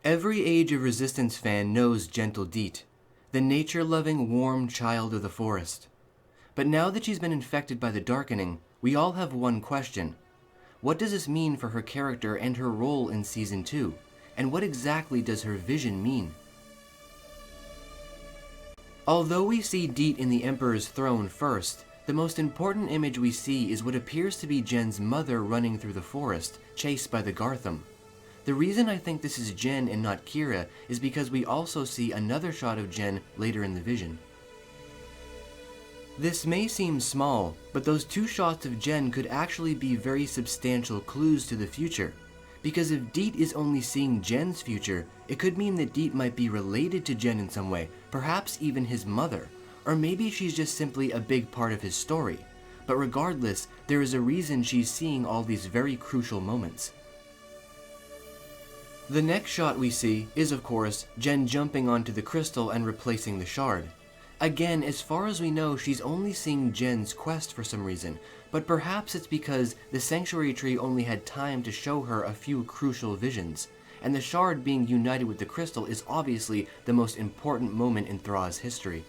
Every Age of Resistance fan knows gentle Deet, the nature-loving, warm child of the forest. But now that she's been infected by the darkening, we all have one question. What does this mean for her character and her role in Season 2? And what exactly does her vision mean? Although we see Deet in the Emperor's throne first, the most important image we see is what appears to be Jen's mother running through the forest, chased by the Gartham. The reason I think this is Jen and not Kira is because we also see another shot of Jen later in the vision. This may seem small, but those two shots of Jen could actually be very substantial clues to the future. Because if Deet is only seeing Jen's future, it could mean that Deet might be related to Jen in some way, perhaps even his mother, or maybe she's just simply a big part of his story. But regardless, there is a reason she's seeing all these very crucial moments. The next shot we see is, of course, Jen jumping onto the crystal and replacing the shard. Again, as far as we know, she's only seeing Jen's quest for some reason, but perhaps it's because the Sanctuary Tree only had time to show her a few crucial visions, and the shard being united with the crystal is obviously the most important moment in Thra's history.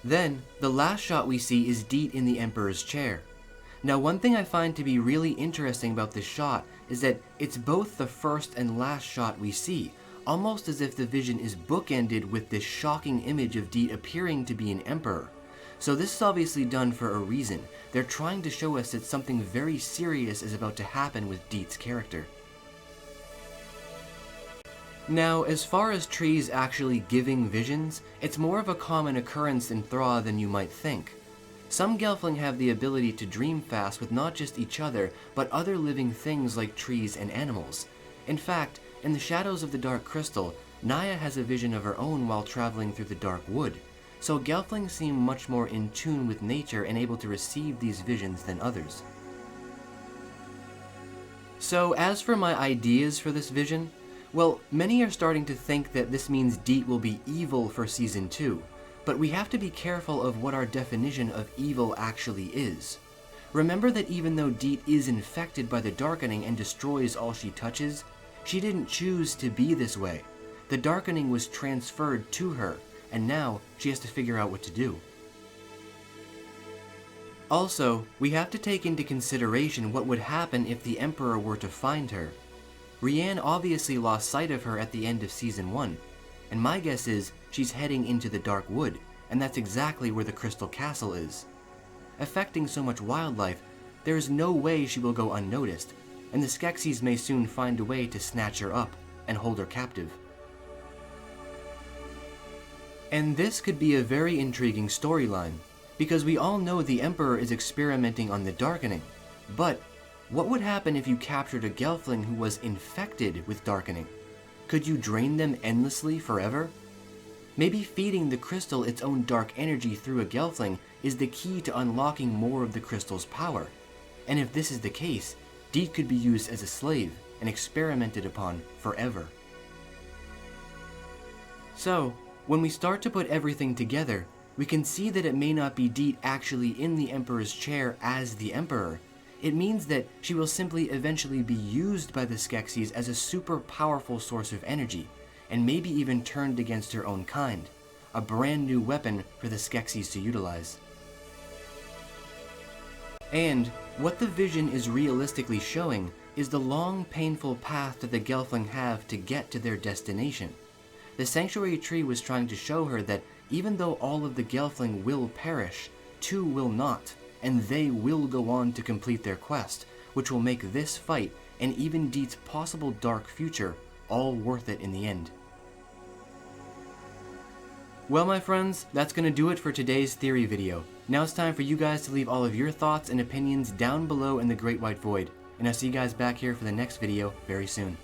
Then, the last shot we see is Deet in the Emperor's chair. Now, one thing I find to be really interesting about this shot is that it's both the first and last shot we see, almost as if the vision is bookended with this shocking image of Deet appearing to be an emperor. So this is obviously done for a reason. They're trying to show us that something very serious is about to happen with Deet's character. Now, as far as trees actually giving visions, it's more of a common occurrence in Thra than you might think. Some Gelfling have the ability to dream fast with not just each other, but other living things like trees and animals. In fact, in the shadows of the Dark Crystal, Naya has a vision of her own while traveling through the Dark Wood, so Gelflings seem much more in tune with nature and able to receive these visions than others. So as for my ideas for this vision, well, many are starting to think that this means Deet will be evil for Season 2, but we have to be careful of what our definition of evil actually is. Remember that even though Deet is infected by the darkening and destroys all she touches, she didn't choose to be this way. The darkening was transferred to her, and now she has to figure out what to do. Also, we have to take into consideration what would happen if the Emperor were to find her. Rianne obviously lost sight of her at the end of Season 1, and my guess is she's heading into the Dark Wood, and that's exactly where the Crystal Castle is. Affecting so much wildlife, there is no way she will go unnoticed, and the Skeksis may soon find a way to snatch her up and hold her captive. And this could be a very intriguing storyline, because we all know the Emperor is experimenting on the darkening, but what would happen if you captured a Gelfling who was infected with darkening? Could you drain them endlessly forever? Maybe feeding the crystal its own dark energy through a Gelfling is the key to unlocking more of the crystal's power. And if this is the case, Deet could be used as a slave and experimented upon forever. So, when we start to put everything together, we can see that it may not be Deet actually in the Emperor's chair as the Emperor. It means that she will simply eventually be used by the Skeksis as a super powerful source of energy, and maybe even turned against her own kind, a brand new weapon for the Skeksis to utilize. And what the vision is realistically showing is the long, painful path that the Gelfling have to get to their destination. The Sanctuary Tree was trying to show her that even though all of the Gelfling will perish, 2 will not, and they will go on to complete their quest, which will make this fight and even Deet's possible dark future all worth it in the end. Well, my friends, that's going to do it for today's theory video. Now it's time for you guys to leave all of your thoughts and opinions down below in the Great White Void, and I'll see you guys back here for the next video very soon.